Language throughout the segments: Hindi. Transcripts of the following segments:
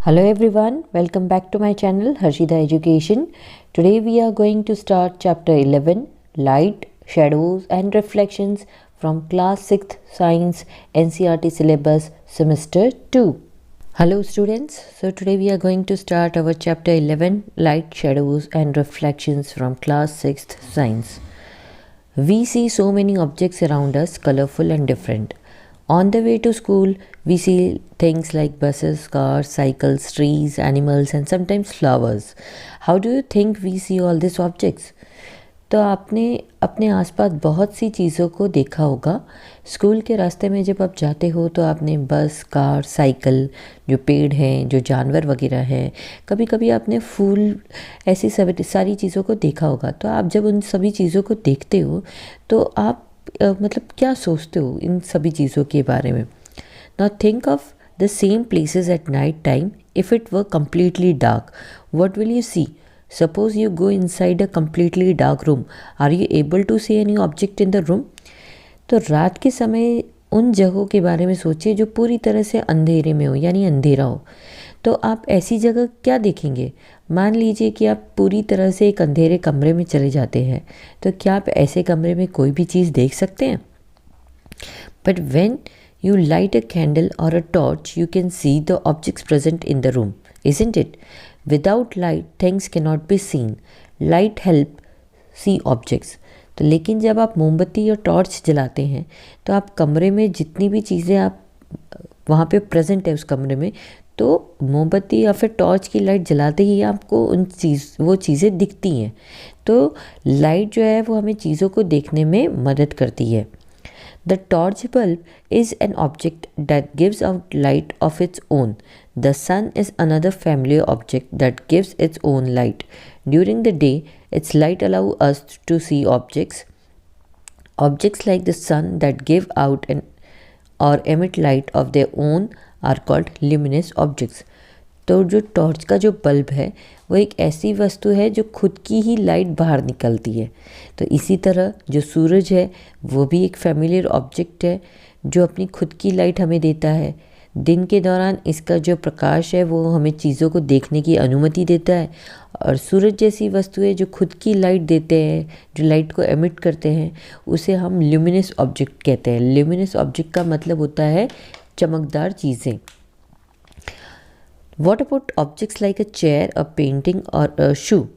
Hello everyone, welcome back to my channel Harshida Education. Today we are going to start chapter 11 Light, Shadows and Reflections from class 6th Science NCERT syllabus semester 2. Hello students, so today we are going to start our chapter 11 Light, Shadows and Reflections from class 6th Science. We see so many objects around us, colorful and different. On the way to school, we see things like buses, cars, cycles, trees, animals and sometimes flowers. How do you think we see all these objects? तो आपने अपने आसपास बहुत सी चीज़ों को देखा होगा। स्कूल के रास्ते में जब आप जाते हो तो आपने बस, कार, साइकिल, जो पेड़ हैं, जो जानवर वगैरह हैं, कभी कभी आपने फूल, ऐसी सारी चीज़ों को देखा होगा। तो आप जब उन सभी चीज़ों को देखते हो तो आप मतलब क्या सोचते हो इन सभी चीज़ों के बारे में? Now think of the same places at night time if it were completely dark, what will you see? Suppose you go inside a completely dark room. Are you able to see any object in the room? तो रात के समय उन जगहों के बारे में सोचिए जो पूरी तरह से अंधेरे में हो, यानी अंधेरा हो। तो आप ऐसी जगह क्या देखेंगे? मान लीजिए कि आप पूरी तरह से एक अंधेरे कमरे में चले जाते हैं, तो क्या आप ऐसे कमरे में कोई भी चीज़ देख सकते हैं? But when you light a candle or a torch, you can see the objects present in the room, isn't it? Without light, things cannot be seen. Light help see objects. तो लेकिन जब आप मोमबत्ती या टॉर्च जलाते हैं तो आप कमरे में जितनी भी चीज़ें आप वहाँ पे प्रेजेंट है उस कमरे में, तो मोमबत्ती या फिर टॉर्च की लाइट जलाते ही आपको वो चीज़ें दिखती हैं। तो लाइट जो है वो हमें चीज़ों को देखने में मदद करती है। The torch bulb is an object that gives out light of its own. The sun is another familiar object that gives its own light. During the day, its light allows us to see objects. Objects like the sun that give out or emit light of their own are called luminous objects. तो जो टॉर्च का जो बल्ब है वो एक ऐसी वस्तु है जो खुद की ही लाइट बाहर निकलती है। तो इसी तरह जो सूरज है वो भी एक फैमिलियर ऑब्जेक्ट है जो अपनी खुद की लाइट हमें देता है। दिन के दौरान इसका जो प्रकाश है वो हमें चीज़ों को देखने की अनुमति देता है। और सूरज जैसी वस्तु है जो खुद की लाइट देते हैं, जो लाइट को एमिट करते हैं, उसे हम ल्यूमिनस ऑब्जेक्ट कहते हैं। ल्यूमिनस ऑब्जेक्ट का मतलब होता है चमकदार चीज़ें। What about objects like a chair, a painting or a shoe?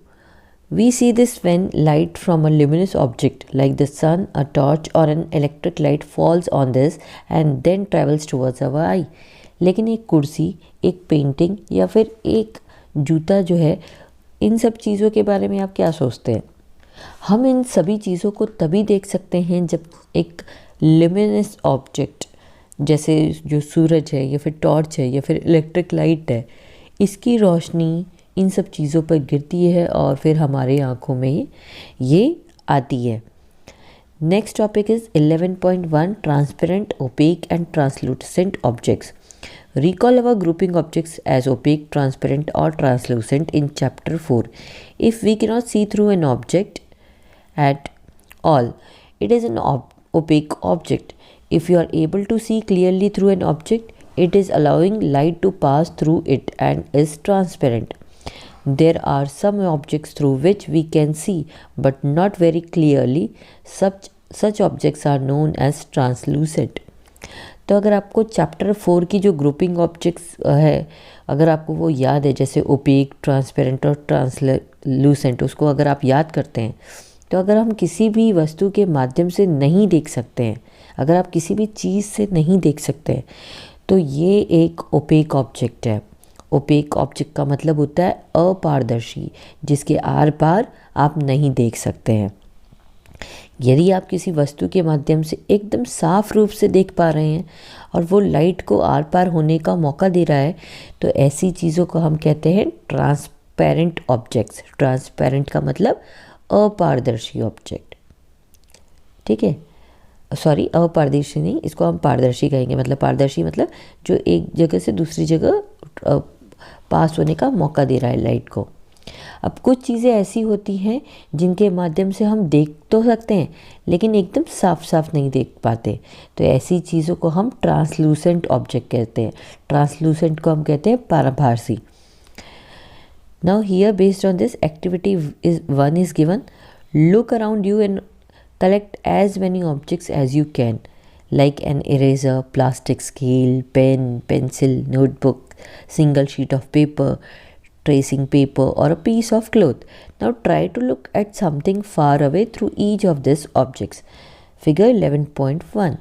We see this when light from a luminous object like the sun, a torch or an electric light falls on this and then travels towards our eye. लेकिन एक कुर्सी, एक पेंटिंग या फिर एक जूता जो है, इन सब चीज़ों के बारे में आप क्या सोचते हैं? हम इन सभी चीज़ों को तभी देख सकते हैं जब एक luminous ऑब्जेक्ट जैसे जो सूरज है या फिर टॉर्च है या फिर इलेक्ट्रिक लाइट है, इसकी रोशनी इन सब चीज़ों पर गिरती है और फिर हमारे आँखों में ये आती है। Next topic is 11.1 transparent, opaque and translucent objects. Recall our grouping objects as opaque, transparent or translucent in chapter 4. If we cannot see through an object at all, it is an opaque object. If you are able to see clearly through an object, it is allowing light to pass through it and is transparent. There are some objects through which we can see but not very clearly. Such objects are known as translucent. तो अगर आपको चैप्टर 4 की जो ग्रुपिंग ऑब्जेक्ट्स है, अगर आपको वो याद है, जैसे ओपेक, ट्रांसपेरेंट और ट्रांसलूसेंट, उसको अगर आप याद करते हैं, तो अगर हम किसी भी वस्तु के माध्यम से नहीं देख सकते हैं, अगर आप किसी भी चीज़ से नहीं देख सकते हैं, तो ये एक ओपेक ऑब्जेक्ट है। ओपेक ऑब्जेक्ट का मतलब होता है अपारदर्शी, जिसके आर पार आप नहीं देख सकते हैं। यदि आप किसी वस्तु के माध्यम से एकदम साफ रूप से देख पा रहे हैं और वो लाइट को आर पार होने का मौका दे रहा है, तो ऐसी चीज़ों को हम कहते हैं ट्रांसपेरेंट ऑब्जेक्ट्स। ट्रांसपेरेंट का मतलब अपारदर्शी ऑब्जेक्ट, ठीक है। सॉरी, अपारदर्शी नहीं, इसको हम पारदर्शी कहेंगे। मतलब पारदर्शी मतलब जो एक जगह से दूसरी जगह पास होने का मौका दे रहा है लाइट को। अब कुछ चीज़ें ऐसी होती हैं जिनके माध्यम से हम देख तो सकते हैं लेकिन एकदम साफ साफ नहीं देख पाते, तो ऐसी चीज़ों को हम ट्रांसलूसेंट ऑब्जेक्ट कहते हैं। ट्रांसलूसेंट को हम कहते हैं पारभासी। Now here, based on this activity is 1 is given. Look around you and collect as many objects as you can, like an eraser, plastic scale, pen, pencil, notebook, single sheet of paper, tracing paper, or a piece of cloth. Now try to look at something far away through each of these objects. Figure 11.1.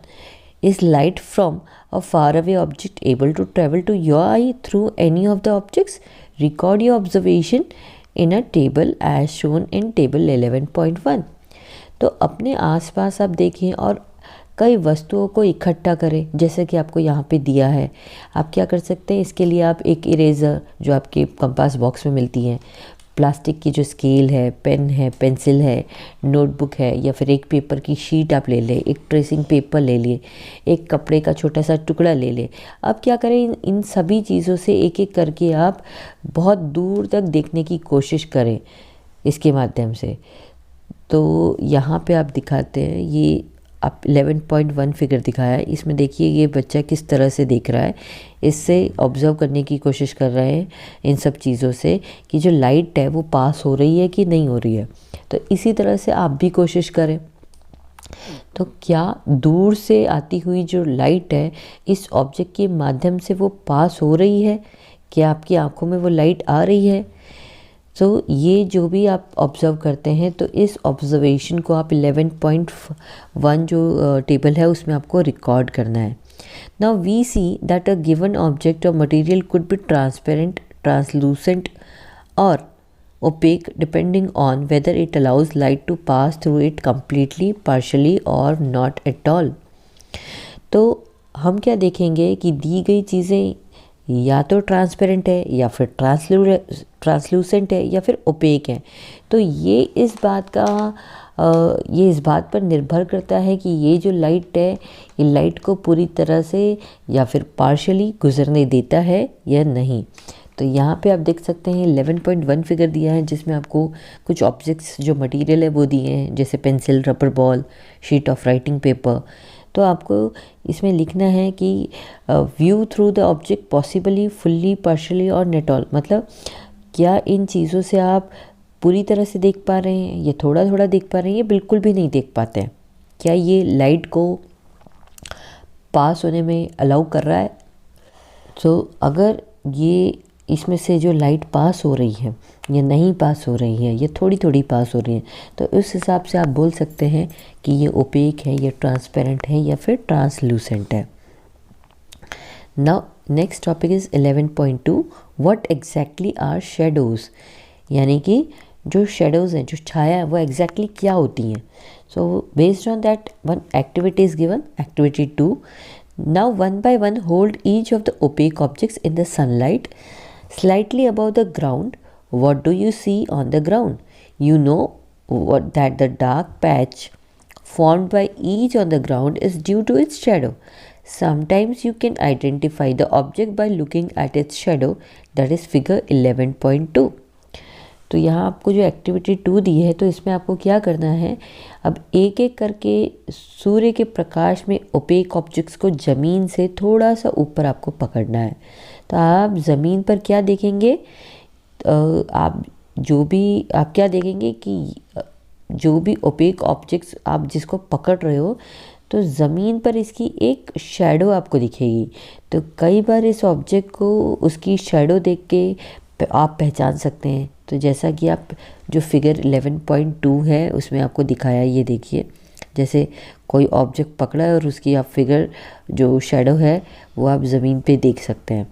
Is light from a faraway object able to travel to your eye through any of the objects? Record your observation in a table as shown in table 11.1. तो अपने आसपास आप देखें और कई वस्तुओं को इकट्ठा करें, जैसे कि आपको यहाँ पे दिया है। आप क्या कर सकते हैं, इसके लिए आप एक इरेज़र जो आपके कंपास बॉक्स में मिलती है, प्लास्टिक की जो स्केल है, पेन है, पेंसिल है, नोटबुक है, या फिर एक पेपर की शीट आप ले लें, एक ट्रेसिंग पेपर ले लिए, एक कपड़े का छोटा सा टुकड़ा ले लें। अब क्या करें, इन सभी चीज़ों से एक एक करके आप बहुत दूर तक देखने की कोशिश करें इसके माध्यम से। तो यहाँ पे आप दिखाते हैं, ये आप 11.1 फिगर दिखाया है, इसमें देखिए ये बच्चा किस तरह से देख रहा है। इससे ऑब्ज़र्व करने की कोशिश कर रहे हैं इन सब चीज़ों से कि जो लाइट है वो पास हो रही है कि नहीं हो रही है। तो इसी तरह से आप भी कोशिश करें। तो क्या दूर से आती हुई जो लाइट है इस ऑब्जेक्ट के माध्यम से वो पास हो रही है? क्या आपकी आंखों में वो लाइट आ रही है? तो ये जो भी आप ऑब्ज़र्व करते हैं, तो इस ऑब्ज़र्वेशन को आप 11.1 जो टेबल है उसमें आपको रिकॉर्ड करना है। Now we see that a given object और material could be transparent, translucent और opaque depending on whether it allows light to pass through it completely, partially or not at all. तो हम क्या देखेंगे कि दी गई चीज़ें या तो ट्रांसपेरेंट है या फिर ट्रांसलूसेंट है या फिर ओपेक है। तो ये इस बात पर निर्भर करता है कि ये जो लाइट है, ये लाइट को पूरी तरह से या फिर पार्शली गुजरने देता है या नहीं। तो यहाँ पे आप देख सकते हैं 11.1 फिगर दिया है, जिसमें आपको कुछ ऑब्जेक्ट्स जो मटेरियल है वो दिए हैं, जैसे pencil, rubber ball, sheet of writing paper. तो आपको इसमें लिखना है कि view through the object possibly, fully, partially और नॉट ऑल। मतलब क्या इन चीज़ों से आप पूरी तरह से देख पा रहे हैं, या थोड़ा थोड़ा देख पा रहे हैं, या बिल्कुल भी नहीं देख पाते हैं? क्या ये लाइट को पास होने में अलाउ कर रहा है? तो अगर ये इसमें से जो लाइट पास हो रही है या नहीं पास हो रही है, या थोड़ी थोड़ी पास हो रही है, तो उस हिसाब से आप बोल सकते हैं कि ये ओपेक है, या ट्रांसपेरेंट है, या फिर ट्रांसलूसेंट है। Now next topic is 11.2 what exactly are shadows. यानी कि जो शेडोज़ हैं, जो छाया है, वो एग्जैक्टली क्या होती हैं। So based on that one activity is given, activity 2। Now one by one hold each of the opaque objects in the sunlight slightly above the ground. What do you see on the ground? You know that the dark patch formed by each on the ground is due to its shadow. Sometimes you can identify the object by looking at its shadow. That is figure 11.2. तो यहाँ आपको जो एक्टिविटी 2 दी है, तो इसमें आपको क्या करना है, अब एक एक करके सूर्य के प्रकाश में ओपेक ऑब्जेक्ट्स को ज़मीन से थोड़ा सा ऊपर आपको पकड़ना है। तो आप ज़मीन पर क्या देखेंगे, आप क्या देखेंगे कि जो भी ओपेक ऑब्जेक्ट्स आप जिसको पकड़ रहे हो, तो ज़मीन पर इसकी एक शैडो आपको दिखेगी। तो कई बार इस ऑब्जेक्ट को उसकी शैडो देख के आप पहचान सकते हैं। तो जैसा कि आप जो फिगर 11.2 है उसमें आपको दिखाया, ये देखिए, जैसे कोई ऑब्जेक्ट पकड़ा है और उसकी आप फिगर जो शैडो है वो आप ज़मीन पे देख सकते हैं।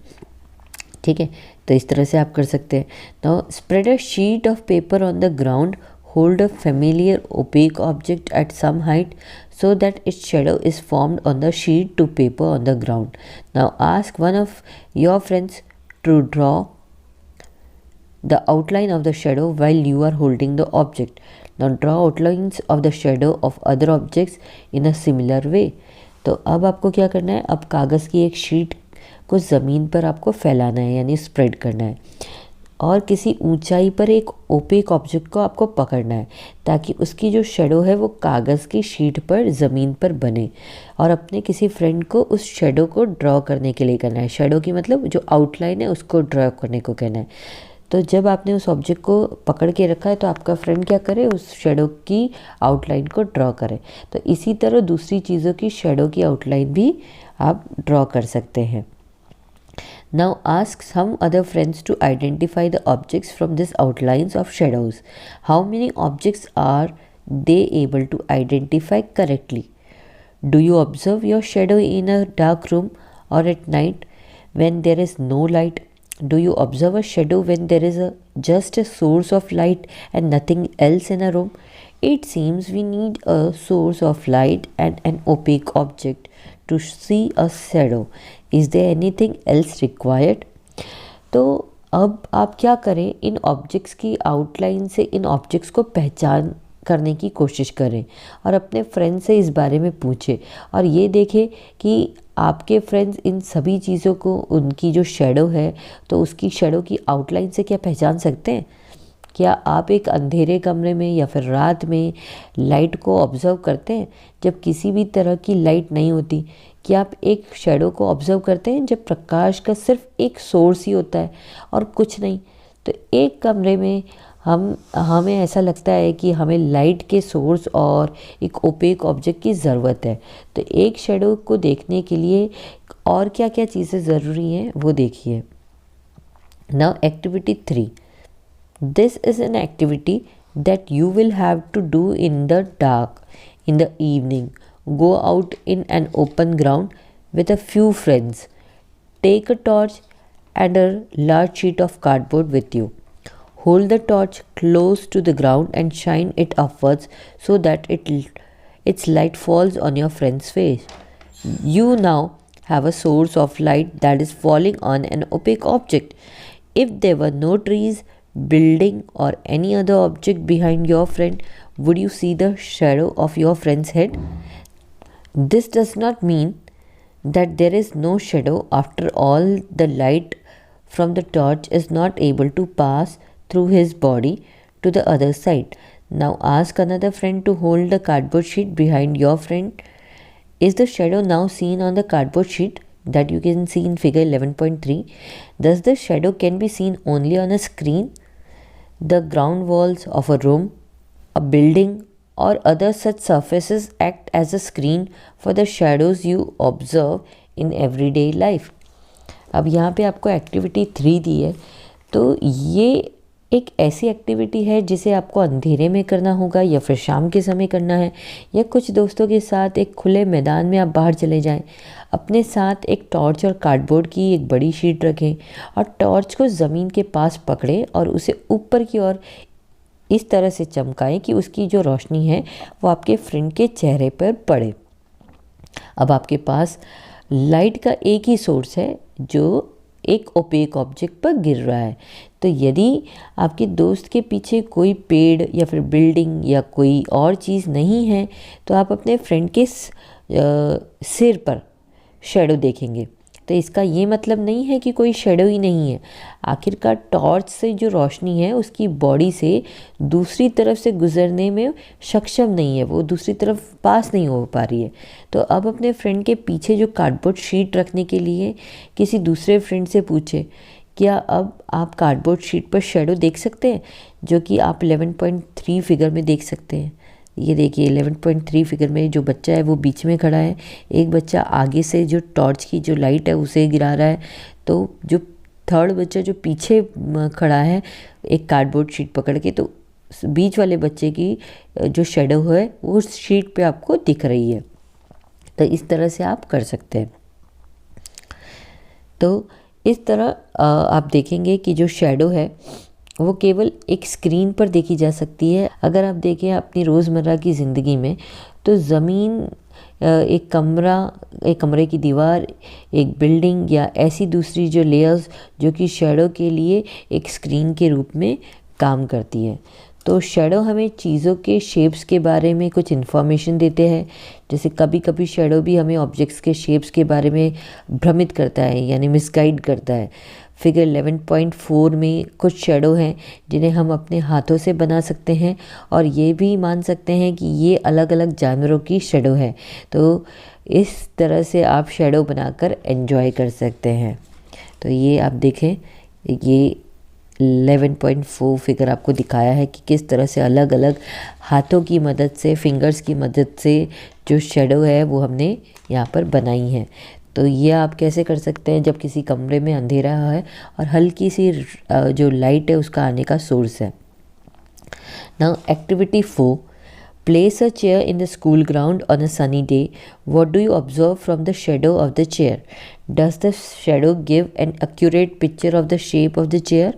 ठीक है, तो इस तरह से आप कर सकते हैं। Now spread a sheet of paper on the ground, hold a familiar opaque object at some height so that its shadow is formed on the sheet to paper on the ground. Now ask one of your friends to draw the outline of the shadow while you are holding the object. Now draw outlines of the shadow of other objects in a similar way. तो अब आपको क्या करना है, अब कागज़ की एक शीट को ज़मीन पर आपको फैलाना है, यानी स्प्रेड करना है। और किसी ऊंचाई पर एक ओपेक ऑब्जेक्ट को आपको पकड़ना है ताकि उसकी जो शेडो है वो कागज़ की शीट पर ज़मीन पर बने, और अपने किसी फ्रेंड को उस शेडो को ड्रॉ करने के लिए करना है। शेडो की मतलब जो आउटलाइन है उसको ड्रॉ करने को कहना है। तो जब आपने उस ऑब्जेक्ट को पकड़ के रखा है तो आपका फ्रेंड क्या करे, उस शेडो की आउटलाइन को ड्रॉ करे। तो इसी तरह दूसरी चीज़ों की शेडो की आउटलाइन भी आप ड्रॉ कर सकते हैं। Now ask some other friends to identify the objects from these outlines of shadows. How many objects are they able to identify correctly? Do you observe your shadow in a dark room or at night when there is no light? Do you observe a shadow when there is just a source of light and nothing else in a room? It seems we need a source of light and an opaque object to see a shadow. Is there anything else required? तो अब आप क्या करें, इन ऑब्जेक्ट्स की आउटलाइन से इन ऑब्जेक्ट्स को पहचान करने की कोशिश करें और अपने फ्रेंड से इस बारे में पूछें, और ये देखें कि आपके फ्रेंड्स इन सभी चीज़ों को, उनकी जो शेडो है तो उसकी शेडो की आउटलाइन से क्या पहचान सकते हैं। क्या आप एक अंधेरे कमरे में या फिर रात में लाइट को ऑब्ज़र्व करते हैं जब किसी भी तरह की लाइट नहीं होती? क्या आप एक शेडो को ऑब्ज़र्व करते हैं जब प्रकाश का सिर्फ एक सोर्स ही होता है और कुछ नहीं? तो एक कमरे में हमें ऐसा लगता है कि हमें लाइट के सोर्स और एक ओपेक ऑब्जेक्ट की ज़रूरत है। तो एक शेडो को देखने के लिए और क्या क्या चीज़ें ज़रूरी हैं वो देखिए। Now activity 3, this is an activity that you will have to do in the dark in the evening. Go out in an open ground with a few friends. Take a torch and a large sheet of cardboard with you. Hold the torch close to the ground and shine it upwards so that its light falls on your friend's face. You now have a source of light that is falling on an opaque object. If there were no trees, building or any other object behind your friend, would you see the shadow of your friend's head? This does not mean that there is no shadow. After all, the light from the torch is not able to pass through his body to the other side. Now ask another friend to hold the cardboard sheet behind your friend. Is the shadow now seen on the cardboard sheet that you can see in figure 11.3? Thus the shadow can be seen only on a screen, the ground walls of a room, a building or other such surfaces act as a screen for the shadows you observe in everyday life. अब यहाँ पे आपको एक्टिविटी 3 दी है, तो ये एक ऐसी एक्टिविटी है जिसे आपको अंधेरे में करना होगा या फिर शाम के समय करना है, या कुछ दोस्तों के साथ एक खुले मैदान में आप बाहर चले जाएं। अपने साथ एक टॉर्च और कार्डबोर्ड की एक बड़ी शीट रखें और टॉर्च को ज़मीन के पास पकड़ें और उसे ऊपर की ओर इस तरह से चमकाएं कि उसकी जो रोशनी है वो आपके फ्रेंड के चेहरे पर पड़े। अब आपके पास लाइट का एक ही सोर्स है जो एक ओपेक ऑब्जेक्ट पर गिर रहा है। तो यदि आपके दोस्त के पीछे कोई पेड़ या फिर बिल्डिंग या कोई और चीज़ नहीं है तो आप अपने फ्रेंड के सिर पर शेडो देखेंगे। तो इसका ये मतलब नहीं है कि कोई शेडो ही नहीं है। आखिरकार टॉर्च से जो रोशनी है उसकी बॉडी से दूसरी तरफ से गुजरने में सक्षम नहीं है, वो दूसरी तरफ पास नहीं हो पा रही है। तो अब अपने फ्रेंड के पीछे जो कार्डबोर्ड शीट रखने के लिए किसी दूसरे फ्रेंड से पूछे, क्या अब आप कार्डबोर्ड शीट पर शेडो देख सकते हैं, जो कि आप 11.3 फिगर में देख सकते हैं। ये देखिए 11.3 फिगर में जो बच्चा है वो बीच में खड़ा है, एक बच्चा आगे से जो टॉर्च की जो लाइट है उसे गिरा रहा है, तो जो थर्ड बच्चा जो पीछे खड़ा है एक कार्डबोर्ड शीट पकड़ के, तो बीच वाले बच्चे की जो शेडो है वो शीट पे आपको दिख रही है। तो इस तरह से आप कर सकते हैं। तो इस तरह आप देखेंगे कि जो शेडो है वो केवल एक स्क्रीन पर देखी जा सकती है। अगर आप देखें अपनी रोज़मर्रा की ज़िंदगी में तो ज़मीन, एक कमरे की दीवार, एक बिल्डिंग या ऐसी दूसरी जो लेयर्स जो कि शेडो के लिए एक स्क्रीन के रूप में काम करती है। तो शेडो हमें चीज़ों के शेप्स के बारे में कुछ इन्फॉर्मेशन देते हैं। जैसे कभी कभी शेडो भी हमें ऑब्जेक्ट्स के शेप्स के बारे में भ्रमित करता है, यानी मिसगाइड करता है। फिगर 11.4 में कुछ शेडो हैं जिन्हें हम अपने हाथों से बना सकते हैं और ये भी मान सकते हैं कि ये अलग अलग जानवरों की शेडो है। तो इस तरह से आप शेडो बनाकर एंजॉय कर सकते हैं। तो ये आप देखें, ये 11.4 फिगर आपको दिखाया है कि किस तरह से अलग अलग हाथों की मदद से, फिंगर्स की मदद से जो शेडो है वो हमने यहाँ पर बनाई है। तो ये आप कैसे कर सकते हैं, जब किसी कमरे में अंधेरा है और हल्की सी जो लाइट है उसका आने का सोर्स है। Now activity 4, place a chair in the school ground on a sunny day. What do you observe from the shadow of the chair? Does the shadow give an accurate picture of the shape of the chair?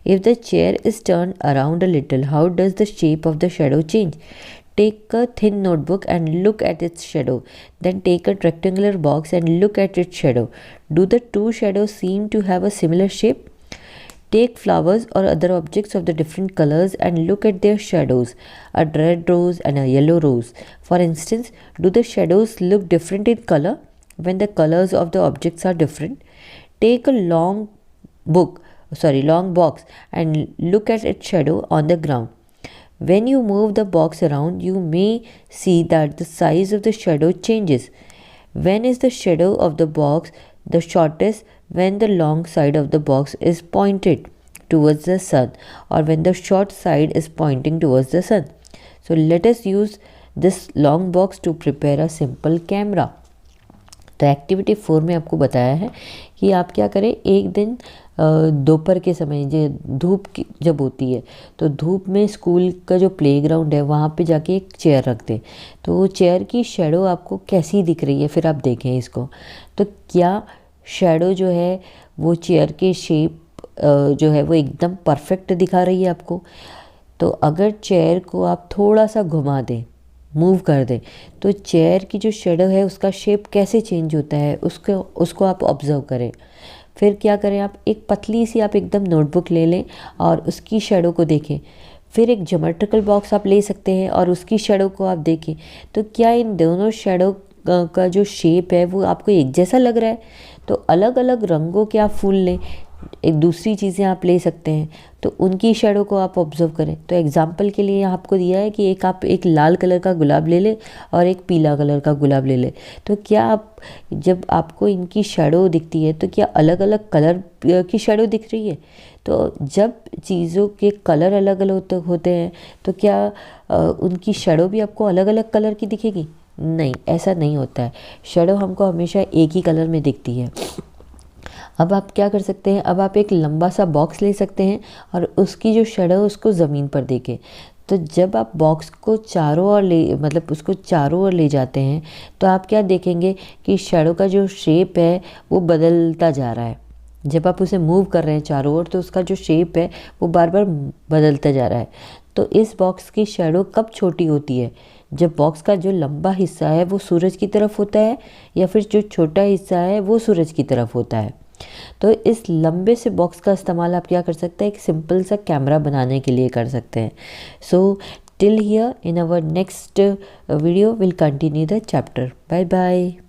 If the chair is turned around a little, how does the shape of the shadow change? Take a thin notebook and look at its shadow. Then take a rectangular box and look at its shadow. Do the two shadows seem to have a similar shape? Take flowers or other objects of the different colors and look at their shadows, a red rose and a yellow rose. For instance, do the shadows look different in color when the colors of the objects are different? Take a long box and look at its shadow on the ground. When you move the box around, you may see that the size of the shadow changes. When is the shadow of the box the shortest? When the long side of the box is pointed towards the sun, or when the short side is pointing towards the sun. So let us use this long box to prepare a simple camera. तो एक्टिविटी 4 में आपको बताया है कि आप क्या करें, एक दिन दोपहर के समय जो धूप की जब होती है तो धूप में स्कूल का जो प्लेग्राउंड है वहाँ पे जाके एक चेयर रख दें। तो वो चेयर की शेडो आपको कैसी दिख रही है, फिर आप देखें इसको। तो क्या शेडो जो है वो चेयर के शेप जो है वो एकदम परफेक्ट दिखा रही है आपको? तो अगर चेयर को आप थोड़ा सा घुमा दें, मूव कर दें, तो चेयर की जो शेडो है उसका शेप कैसे चेंज होता है उसको आप ऑब्ज़र्व करें। फिर क्या करें, आप एक पतली सी आप एकदम नोटबुक ले लें और उसकी शेडो को देखें। फिर एक ज्योमेट्रिकल बॉक्स आप ले सकते हैं और उसकी शेडो को आप देखें। तो क्या इन दोनों शेडो का जो शेप है वो आपको एक जैसा लग रहा है? तो अलग अलग रंगों के आप फूल लें, एक दूसरी चीज़ें आप ले सकते हैं, तो उनकी शेडो को आप ऑब्ज़र्व करें। तो एग्जांपल के लिए आपको दिया है कि आप एक लाल कलर का गुलाब ले लें और एक पीला कलर का गुलाब ले लें। तो क्या आप जब आपको इनकी शेडो दिखती है तो क्या अलग अलग कलर की शेडो दिख रही है? तो जब चीज़ों के कलर अलग अलग होते हैं तो क्या उनकी शेडो भी आपको अलग अलग कलर की दिखेगी? नहीं, ऐसा नहीं होता है। शेडो हमको हमेशा एक ही कलर में दिखती है। अब आप क्या कर सकते हैं, अब आप एक लंबा सा बॉक्स ले सकते हैं और उसकी जो शेडो उसको ज़मीन पर देखें। तो जब आप बॉक्स को उसको चारों ओर ले जाते हैं तो आप क्या देखेंगे कि शेडो का जो शेप है वो बदलता जा रहा है। जब आप उसे मूव कर रहे हैं चारों ओर तो उसका जो शेप है वो बार बार बदलता जा रहा है। तो इस बॉक्स की शेडो कब छोटी होती है? जब बॉक्स का जो लंबा हिस्सा है वो सूरज की तरफ होता है या फिर जो छोटा हिस्सा है वो सूरज की तरफ होता है। तो इस लंबे से बॉक्स का इस्तेमाल आप क्या कर सकते हैं, एक सिंपल सा कैमरा बनाने के लिए कर सकते हैं। So till here, in our next video will continue the chapter. Bye bye.